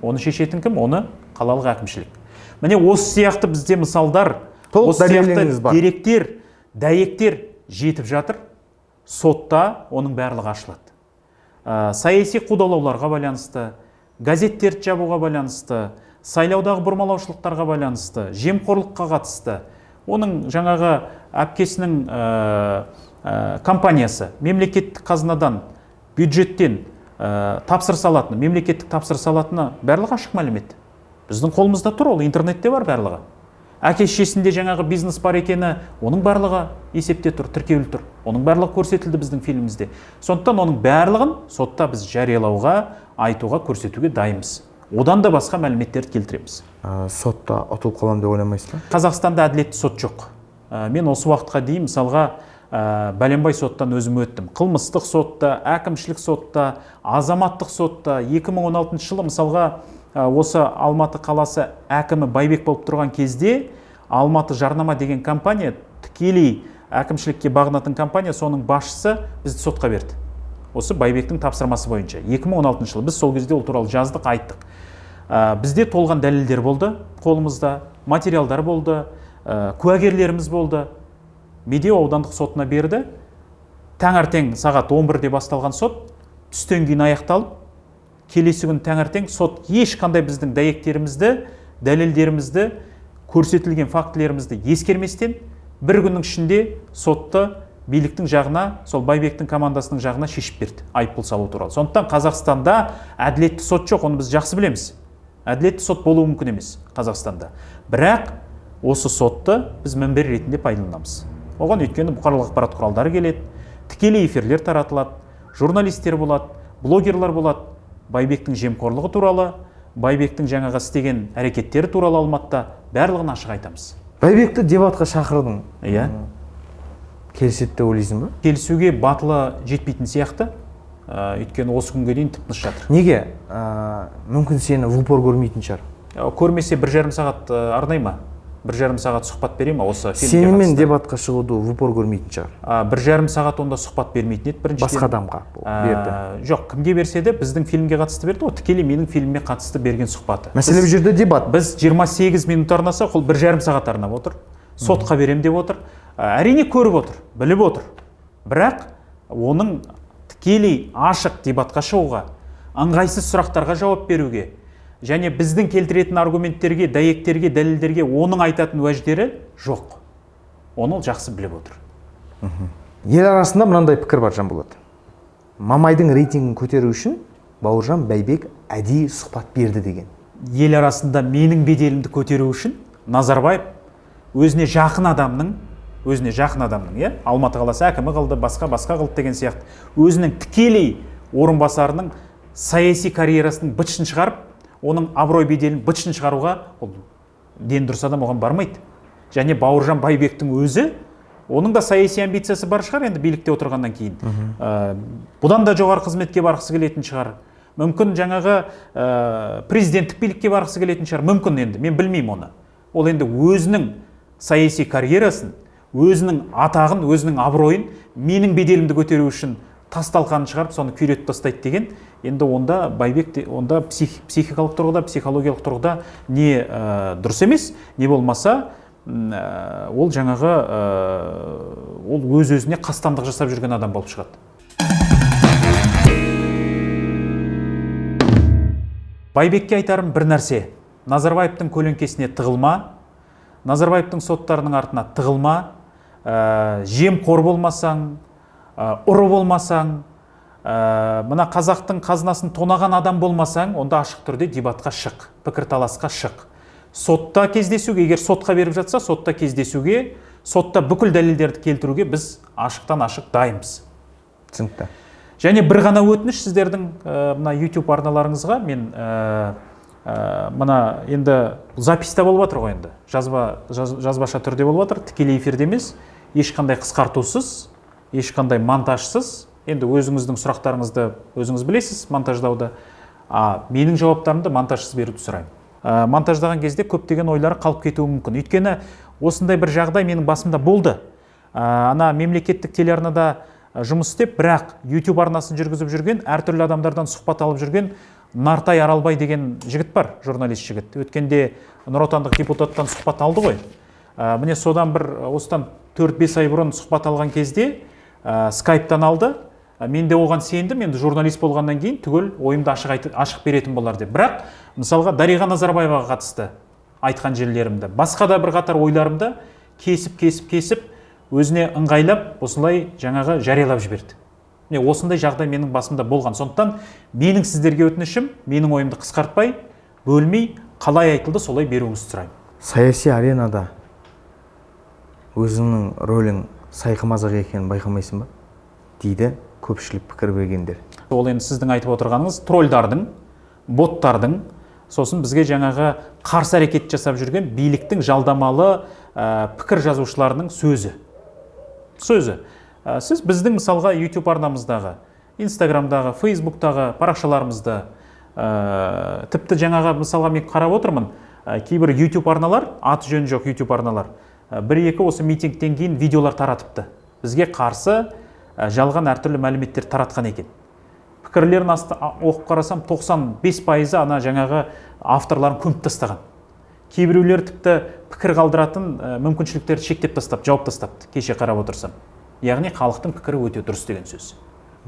Оны шешетін кім? Оны қалалық әкімшілік. Міне осы сияқты бізде мысалдар, осы сияқты деректер, дәйектер жетіп жатыр. Сотта оның барлығы ашылады. Саяси қудалауларға байланысты, газеттерді жабуға байланысты, сайлаудағы бұрмалаушылықтарға байланысты, жемқорлыққа қатысты, оның жаңағы әпкесінің компаниясы мемлекеттік қазынадан, бюджеттен тапсырыс алатыны, мемлекеттік тапсырыс алатыны барлығы ашық мәлімет. Біздің қолымызда тұр, ол интернетте бар барлығы. Әке-шешесінде жаңағы бизнес бар екені, оның барлығы есепте тұр, тіркеулі тұр. Оның барлығы көрсетілді біздің фильмімізде. Сондықтан оның барлығын сотта біз жариялауға, айтуға, көрсетуге дайынбыз. Одан да басқа мәліметтерді келтіреміз. Сотта ұтылып қалам деп ойламайсыз ба? Қазақстанда әділетті сот жоқ. Мен осы уақытқа дейін мысалға бәленбай соттан өзім өттім. Қылмыстық сотта, әкімшілік сотта, азаматтық сотта 2016 жылы мысалға осы Алматы қаласы әкімі Байбек болып тұрған кезде Алматы жарнама деген компания, тікелей әкімшілікке бағынатын компания, соның басшысы бізді сотқа берді. Осы Байбектің тапсырмасы бойынша 2016 жылы біз сол кезде ол туралы жаздық, айттық. Бізде толған дәлелдер болды, қолымызда материалдар болды, куәгерлеріміз болды. Медеу аудандық сотына берді. Таңертең сағат 11-де басталған сот, түстен кейін аяқталып, келесі күн таңертең сот ешқандай біздің дәйектерімізді, дәлелдерімізді, көрсетілген фактілерімізді ескерместен бір күннің ішінде сотты биліктің жағына, сол Байбектің командасының жағына шешіп берді, айыппұл салу туралы. Сондықтан Қазақстанда әділетті сот жоқ, оны біз жақсы білеміз. Әділетті сот болуы мүмкін емес Қазақстанда. Бірақ осы сотты біз мінбер ретінде пайдаланамыз. Оған өйткені бұқаралық ақпарат құралдары келеді, тікелей эфирлер таратылады, журналистер болады, блогерлар болады. Байбектің жемқорлығы туралы, Байбектің жаңағы істеген әрекеттері туралы Алматыда барлығын ашық айтамыз. Байбекті дебатқа шақырдың. Иә. Келіседі деп ойлайсың ба? Келісуге батылы жетпейтін сияқты. Өйткені осы күнге дейін тып-тыныш жатыр. Неге? Мүмкін сені в упор көрмейтін шығар. Көрмесе 1,5 сағат арнай ма? 1,5 сағат сұхбат бере ма осы фильмге? Сенімен дебатқа шығуды в упор көрмейтін шығар. 1,5 сағат онда сұхбат бермейтін еді біріншіден. Басқа адамға берді. Жоқ, кімге берсе де біздің фильмге қатысты берді, ол тікелей менің фильміме қатысты берген сұхбаты. Мәселе бұл жерде дебат. Біз 28 минут арнасақ, ол 1,5 сағат арнап отыр. Сотқа берем деп отыр. Әрине көріп отыр, біліп отыр. Бірақ оның тікелей ашық дебатқа шығуға, ыңғайсыз сұрақтарға жауап беруге және біздің келтіретін аргументтерге, дәйектерге, дәлелдерге оның айтатын уәждері жоқ. Оны ол жақсы біліп отыр. Ел арасында мынандай пікір бар, Жанболат. Мамайдың рейтингін көтеру үшін Бауыржан Байбек әдейі сұхбат берді деген. Ел арасында менің беделімді көтеру үшін Назарбаев өзіне жақын адамның, иә, Алматы қаласы әкімі қылды, басқа қылды деген сияқты, өзінің тікелей орынбасарының саяси карьерасының бытшын шығарып, оның абырой беделін бытшын шығаруға ол дені дұрыс адам оған бармайды. Және Бауыржан Байбектің өзі, оның да саяси амбициясы бар шығар енді билікте отырғаннан кейін. Бұдан да жоғары қызметке барғысы келетін шығар. Мүмкін жаңағы президенттік билікке барғысы келетін шығар. Мүмкін енді, мен білмеймін оны. Ол енді өзінің саяси карьерасын, өзінің атағын, өзінің абыройын, менің беделімді көтеру үшін тасталқанын шығарып, соны күйретіп тастайды деген, енді онда Байбек онда психикалық тұрғыда, психологиялық тұрғыда не дұрыс емес, не болмаса ол жаңағы ол өз-өзіне қастандық жасап жүрген адам болып шығады. Байбекке айтарым бір нәрсе: Назарбаевтың көлеңкесіне тығылма, Назарбаевтың соттарының артына тығылма, жемқор болмасаң, ұры болмасаң, мына қазақтың қазынасын тонаған адам болмасаң, онда ашық түрде дебатқа шық, пікірталасқа шық. Сотта кездесуге, егер сотқа беріп жатса, сотта кездесуге, сотта бүкіл дәлелдерді келтіруге біз ашықтан ашық дайынбыз. Түсінікті. Және бір ғана өтініш сіздердің мына YouTube арналарыңызға, мен мына енді записта болып жатыр ғой, енді жазбаша түрде болып жатыр, тікелей эфирде емес, ешқандай қысқартусыз, ешқандай монтажсыз. Енді өзіңіздің сұрақтарыңызды өзіңіз білесіз монтаждауды, менің жауаптарымды монтажсыз беруді сұраймын. Монтаждаған кезде көптеген ойлары қалып кетуі мүмкін. Өйткені осындай бір жағдай менің басымда болды. Ана мемлекеттік телеарнада жұмыс істеп, бірақ YouTube арнасын жүргізіп жүрген, әртүрлі адамдардан сұхбат алып жүрген Нартай Аралбай деген жігіт бар, журналист жігіт. Өткенде Нұр Отандық депутаттан сұхбат алды ғой. Міне содан бір осыдан 4-5 ай бұрын сұхбат алған кезде скайптан алды. Мен де оған сендім, енді журналист болғаннан кейін түгел ойымды ашық беретін болар деп. Бірақ мысалға Дариға Назарбаеваға қатысты айтқан жерлерімді, басқа да бір қатар ойларымды кесіп өзіне ыңғайлап осылай жаңағы жариялап жіберді. Міне осындай жағдай менің басымда болған. Сондықтан менің сіздерге өтінішім, менің ойымды қысқартпай, бөлмей, қалай айтылды солай беруіңізді сұраймын. Саяси аренада өзіңнің рөлің сайқымазақ екенін байқамайсың ба? Дейді көпшілік пікір бергендер. Ол енді сіздің айтып отырғаныңыз тролльдардың, боттардың, сосын бізге жаңағы қарсы әрекет жасап жүрген биліктің жалдамалы пікір жазушыларының сөзі. Сіз біздің мысалға YouTube арнамыздағы, Instagramдағы, Facebook'тағы парақшаларымызды, тіпті жаңағы мысалға мен қарап отырмын, кейбір YouTube арналар, аты жөні жоқ YouTube арналар, бір-екі осы митингтен кейін видеолар таратыпты. Бізге қарсы жалған әртүрлі мәліметтер таратқан екен. Пікірлерін оқып қарасам 95% ана жаңағы авторларын көміп тастаған. Кейбіреулер тіпті пікір қалдыратын мүмкіншіліктерді шектеп тастап, жауып тастапты, кеше қарап отырсам. Яғни халықтың пікірі өте дұрыс деген сөз.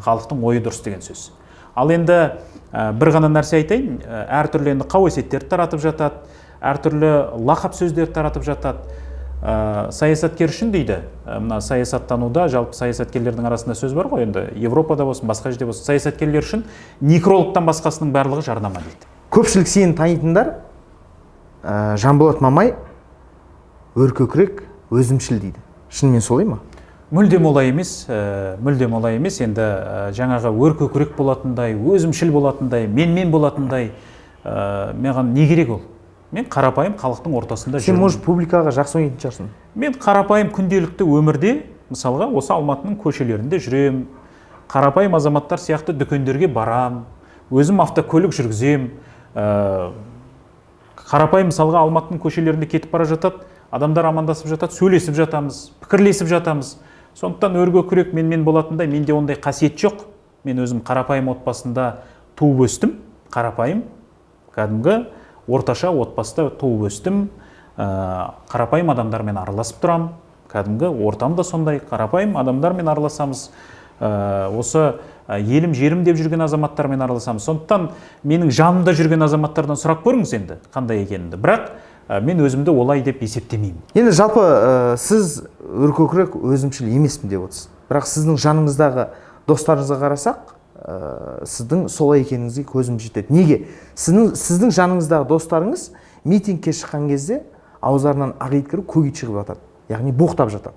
Халықтың ойы дұрыс деген сөз. Ал енді бір ғана нәрсе айтайын, әртүрлі енді қауесеттерді таратып жатады, әртүрлі лақап сөздерді таратып жатады. Саясаткер үшін дейді, мына саясаттануда жалпы саясаткерлердің арасында сөз бар ғой, енді Европада болсын, басқа жерде болсын, саясаткерлер үшін некрологтан басқасының барлығы жарнама дейді. Көпшілік сені танитындар Жанболат Мамай өркөкірек, өзімшіл дейді. Шынымен солай ма? Мүлдем олай емес, енді жаңағы өркөкірек болатындай, өзімшіл болатындай, мен болатындай, маған не керек ол? Мен қарапайым халықтың ортасында Сен жүрмін. может публикаға жақсы ойнайтын шығарсың. Мен қарапайым күнделікті өмірде, мысалға, осы Алматының көшелерінде жүрем, қарапайым азаматтар сияқты дүкендерге барам, өзім автокөлік жүргізем. Қарапайым, мысалға, Алматының көшелерінде кетіп бара жатады, адамдар амандасып жатады, сөйлесіп жатамыз, пікірлесіп жатамыз. Сондықтан өрге күрек мен болатындай, менде ондай қасиет жоқ. Мен өзім қарапайым отбасында туып өстім, қарапайым, кәдімгі орташа отбасында туып өстім, қарапайым адамдармен араласып тұрам, кәдімгі ортам да сондай, қарапайым адамдармен араласамыз, осы елім жерім деп жүрген азаматтармен араласамыз. Сондықтан менің жанымда жүрген азаматтардан сұрап көріңіз енді қандай екенімді. Бірақ мен өзімді олай деп есептемеймін. Енді жалпы сіз өркөкірек өзімшіл емеспін деп отырсыз. Бірақ сіздің жаныңыздағы достарыңызға қарасақ, сіздің солай екеніңізге көзім жетеді. Неге? Сіздің жаныңыздағы достарыңыз митингке шыққан кезде аузарынан ақ ит кіріп көк ит шығып жатады. Яғни боқтап жатады.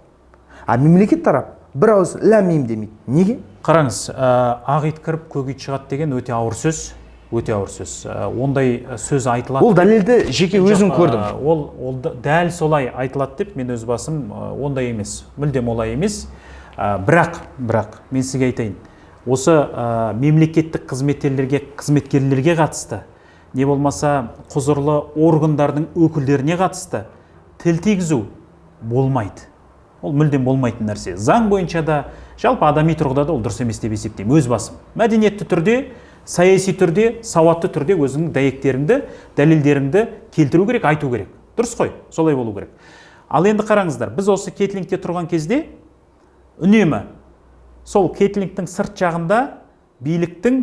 А мемлекет тарап бір ауыз ләм-мим демейді. Неге? Қараңыз, ақ ит кіріп көк ит шығады деген өте ауыр сөз. Өте ауыр сөз. Ондай сөз айтылады. Ол дәлелді жеке өзім көрдім. Ол дәл солай айтылады деп мен өз басым ондай емес. Мүлдем олай емес. Бірақ мен сізге айтайын. Осы мемлекеттік қызметкерлерге қатысты, не болмаса құзырлы органдардың өкілдеріне қатысты тіл тигізу болмайды. Ол мүлдем болмайтын нәрсе. Заң бойынша да, жалпы адами тұрғыда да ол дұрыс емес деп есептеймін өз басым. Мәдениетті түрде, саяси түрде, сауатты түрде өзіңнің дәйектеріңді, дәлелдеріңді келтіру керек, айту керек. Дұрыс қой, солай болу керек. Ал енді қараңыздар, біз осы кетлингте тұрған кезде үнемі сол кетлингтің сырт жағында биліктің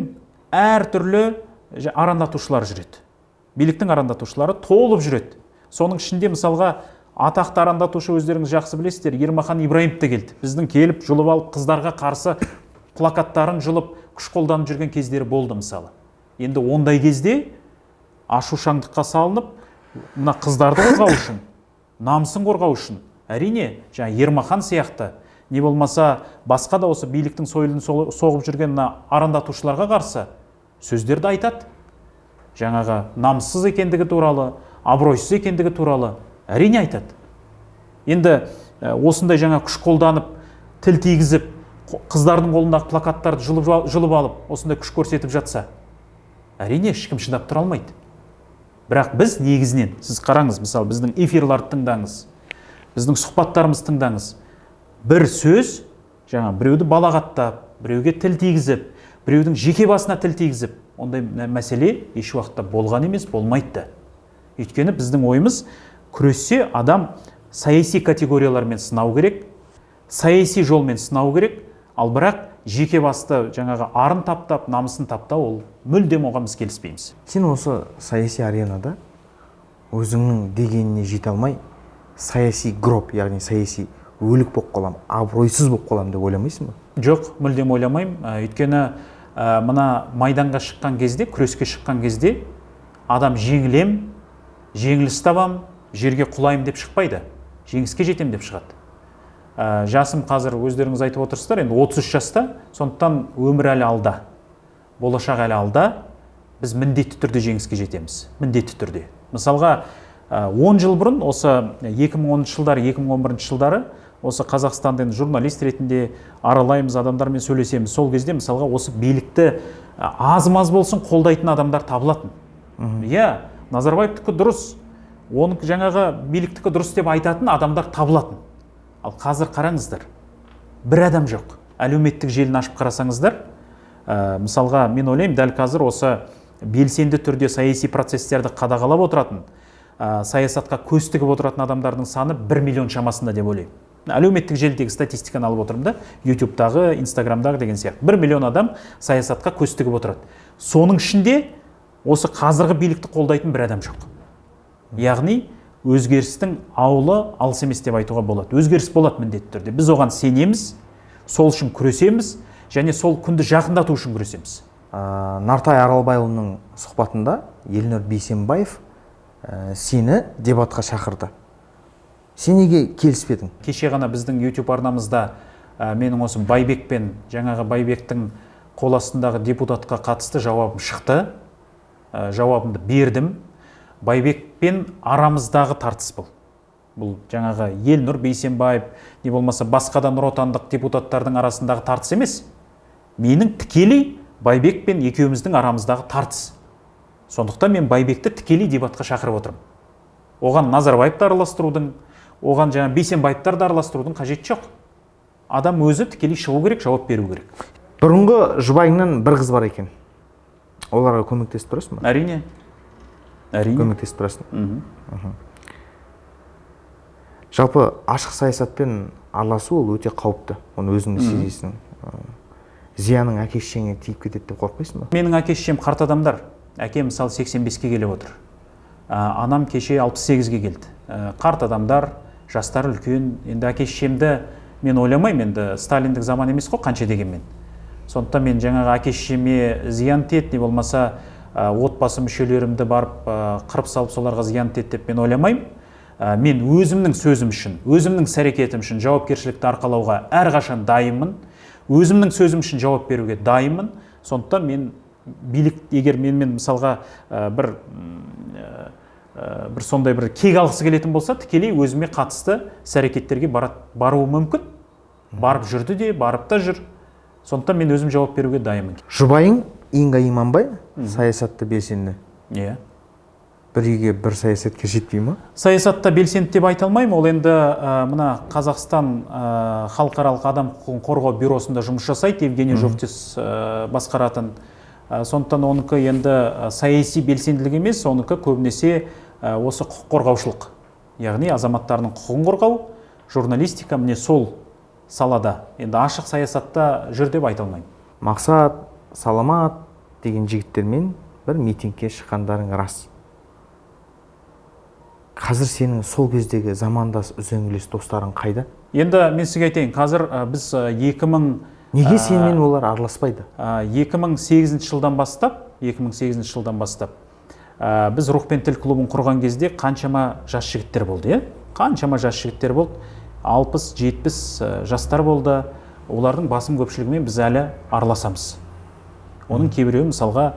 әртүрлі арандатушылар жүреді. Биліктің арандатушылары толып жүреді. Соның ішінде мысалға атақты арандатушы өздеріңіз жақсы білесіздер, Ермахан Ибраимов та келді. Біздің келіп жұлып алып қыздарға қарсы плакаттарын жұлып күш қолданып жүрген кездері болды мысалы. Енді ондай кезде ашушаңдыққа салынып, мына қыздарды қорғау үшін, намысын қорғау үшін, әрине, Ермахан сияқты, не болмаса басқа да осы биліктің сойылын соғып жүрген арандатушыларға қарсы сөздерді айтады. Жаңағы намыссыз екендігі туралы, абыройсыз екендігі туралы әрине айтады. Енді осындай жаңа күш қолданып, тіл тигізіп, қыздардың қолындағы плакаттарды жұлып алып, осындай күш көрсетіп жатса, әрине ешкім шыдап тұра алмайды. Бірақ біз негізінен, сіз қараңыз, мысалы біздің эфирларды тыңдаңыз, біздің сұхбаттарымыз тыңдаңыз. Бір сөз, біреуді балағаттап, біреуге тіл тигізіп, біреудің жеке басына тіл тигізіп, ондай мәселе еш уақытта болған емес, болмайды. Өйткені біздің ойымыз, күрессе адам саяси категориялармен сынау керек, саяси жолмен сынау керек, ал бірақ жеке басты арын таптап, намысын таптау, ол мүлдем оған біз келіспейміз. Сен осы саяси аренада өзіңнің дегеніне жете алмай, саяси гроб, яғни саяси өлік болып қалам, абыройсыз болып қалам деп ойламайсың ба? Жоқ, мүлдем ойламаймын. Өйткені мына майданға шыққан кезде, күреске шыққан кезде адам жеңілем, жеңіліс табам, жерге құлайым деп шықпайды, жеңіске жетем деп шығады. Жасым қазір өздеріңіз айтып отырсыздар, енді 33 жаста, сондықтан өмір әлі алда, болашақ әлі алда, біз міндетті түрде жеңіске жетеміз, міндетті түрде. Мысалға 10 жыл бұрын, осы 2010 жылдары, 2011 жылдары, осы Қазақстандың журналист ретінде аралаймыз, адамдармен сөйлесеміз. Сол кезде мысалға осы билікті аз-маз болсын қолдайтын адамдар табылатын. Иә, Назарбаевтікі дұрыс, оның биліктікі дұрыс деп айтатын адамдар табылатын. Ал қазір қараңыздар, бір адам жоқ. Әлеуметтік желіні ашып қарасаңыздар, мысалға мен ойлаймын, дәл қазір осы белсенді түрде саяси процестерді қадағалап отыратын, саясатқа көз тігіп отыратын адамдардың саны 1 миллион шамасында деп ойлаймын. Әлеуметтік желідегі статистиканы алып отырмын да, YouTube-дағы, Instagram-дағы деген сияқты. 1 миллион адам саясатқа көз тігіп отырады. Соның ішінде осы қазіргі билікті қолдайтын бір адам жоқ. Яғни өзгерістің ауылы алыс емес деп айтуға болады. Өзгеріс болады міндетті түрде. Біз оған сенеміз, сол үшін күресеміз және сол күнді жақындату үшін күресеміз. Нартай Аралбайұлының сұхбатында Елнұр Бейсенбаев сені дебатқа шақырды. Сен неге келіспедің? Кеше ғана біздің YouTube арнамызда менің осы Байбек пен Байбектің қол астындағы депутатқа қатысты жауабым шықты. Жауабымды бердім. Байбекпен арамыздағы тартыс бұл. Бұл жаңағы Елнұр Бейсенбаев, не болмаса басқа да нұр отандық депутаттардың арасындағы тартыс емес. Менің тікелей Байбекпен екеуміздің арамыздағы тартыс. Сондықтан мен Байбекті тікелей дебатқа шақырып отырмын. Оған Назарбаевты араластырудың, оған жаңа Бейсенбаевтарды араластырудың қажеті жоқ. Адам өзі тікелей шығу керек, жауап беру керек. Бұрынғы жұбайыңнан бір қыз бар екен. Оларға көмектесіп тұрасың ба? Әрине. Әрине. Көмектесіп тұрасың. Жалпы ашық саясатпен араласу ол өте қауіпті. Оны өзіңді сезесің. Зияның әке-шешеңе тиіп кетеді деп қорықпайсың ба? Менің әке-шешем қарт адамдар. Әкем мысалы 85-ке келіп отыр. Анам кеше 68-ге келді. Қарт адамдар, жастары үлкен. Енді әке-шешемді мен ойламаймын, енді сталиндік заман емес қой, қанша дегенмен. Сондықтан мен жаңағы әке-шешеме зиян тиеді, не болмаса отбасы мүшелерімді барып қырып салып соларға зиян тиеді деп мен ойламаймын. Мен өзімнің сөзім үшін, өзімнің іс-әрекетім үшін жауапкершілікті арқалауға әрқашан дайынмын. Өзімнің сөзім үшін жауап беруге дайынмын. Сондықтан мен билік, егер менімен мысалға бір сондай бір кек алғысы келетін болса, тікелей өзіме қатысты іс-әрекеттерге баруы мүмкін. Барып жүрді де, барып та жүр. Сондықтан мен өзім жауап беруге дайынмын. Жұбайың Инга Иманбай саясатты белсенді. Иә. Бір үйге бір саясаткер жетпей ма? Саясатта белсенді деп айта алмаймын. Ол енді мына Қазақстан халықаралық адам құқығын қорғау бюросында жұмыс жасайды, Евгений Жовтис басқаратын. Сондықтан оныкі енді саяси белсенділік емес, оныкі көбінесе осы құқық қорғаушылық. Яғни азаматтардың құқығын қорғау, журналистика міне сол салада. Енді ашық саясатта жүр деп айта алмаймын. Мақсат, Саламат деген жігіттермен бір митингке шыққандарың рас. Қазір сенің сол кездегі замандас үзеңгілес достарың қайда? Енді мен сізге айтайын, қазір біз 2000... Неге сенімен олар араласпайды? 2008 жылдан бастап, біз Рух пен тіл клубын құрған кезде қаншама жас жігіттер болды, е? Қаншама жас жігіттер болды, 60-70 жастар болды. Олардың басым көпшілігімен біз әлі араласамыз. Оның кейбіреуі мысалға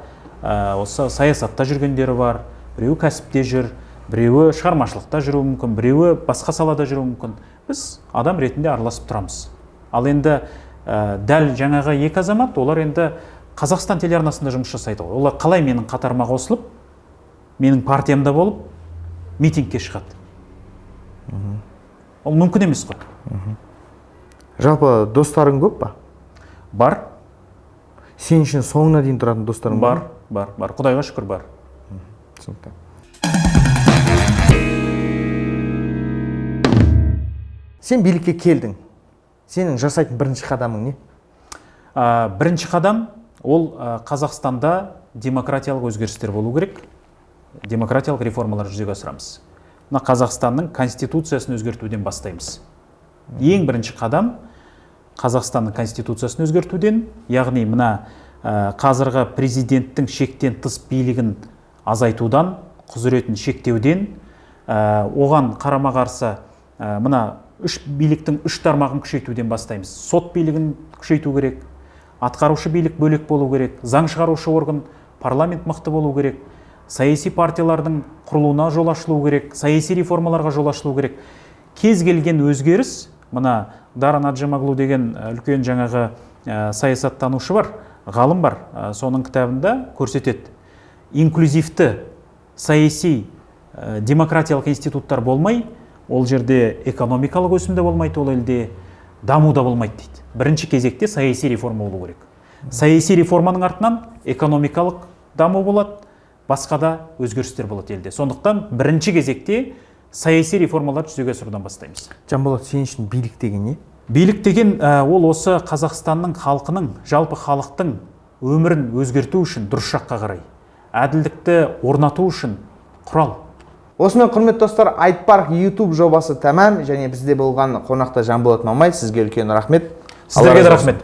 осы саясатта жүргендері бар, біреуі кәсіпте жүр, біреуі шығармашылықта жүруі мүмкін, біреуі басқа салада жүруі мүмкін. Біз адам ретінде араласып тұрамыз. Ал енді дәл жаңағы екі азамат, олар енді Қазақстан телеарнасында жұмыс жасайды. Олар қалай менің қатарыма қосылып, менің партиямда болып, митингке шығады? Ол мүмкін емес қой. Жалпы достарың көп па? Бар. Сен үшін соңына дейін тұратын достарың бар? Бар. Құдайға шүкір бар. Түсінікті. Сен билікке келдің. Сенің жасайтын бірінші қадамың не? Бірінші қадам ол Қазақстанда демократиялық өзгерістер болу керек. Демократиялық реформалар жүзеге асырамыз. Мына Қазақстанның конституциясын өзгертуден бастаймыз. Ең бірінші қадам Қазақстанның конституциясын өзгертуден, яғни мына қазіргі президенттің шектен тыс билігін азайтудан, құзыретін шектеуден, оған қарама қарсы мына биліктің үш тармағын күшейтуден бастаймыз. Сот билігін күшейту керек, атқарушы билік бөлек болу керек, заң шығарушы орган, парламент мықты болу керек, саяси партиялардың құрылуына жол ашылу керек, саяси реформаларға жол ашылу керек. Кез келген өзгеріс, мына Дара Наджамаглу деген үлкен жаңағы саясаттанушы бар, ғалым бар, соның кітабында көрсетеді. Инклюзивті саяси демократиялық институттар болмай, ол жерде экономикалық өсімде болмайды, ол елде дамуда болмайды дейді. Бірінші кезекте саяси реформа болу керек. Саяси реформаның артынан экономикалық даму болады, басқа да өзгерістер болады елде. Сондықтан бірінші кезекте саяси реформалар жүзеге асырудан бастаймыз. Жанболат, сен үшін билік деген не? Билік деген ол осы Қазақстанның халқының, жалпы халықтың өмірін өзгерту үшін дұрыс жаққа қарай, әділдікті орнату үшін құрал. Осымен құрметті достар, Айтпарк YouTube жобасы тәмам, және бізде болған қонақта Жанболат Мамай, сізге үлкен рахмет. Сіздерге де рахмет.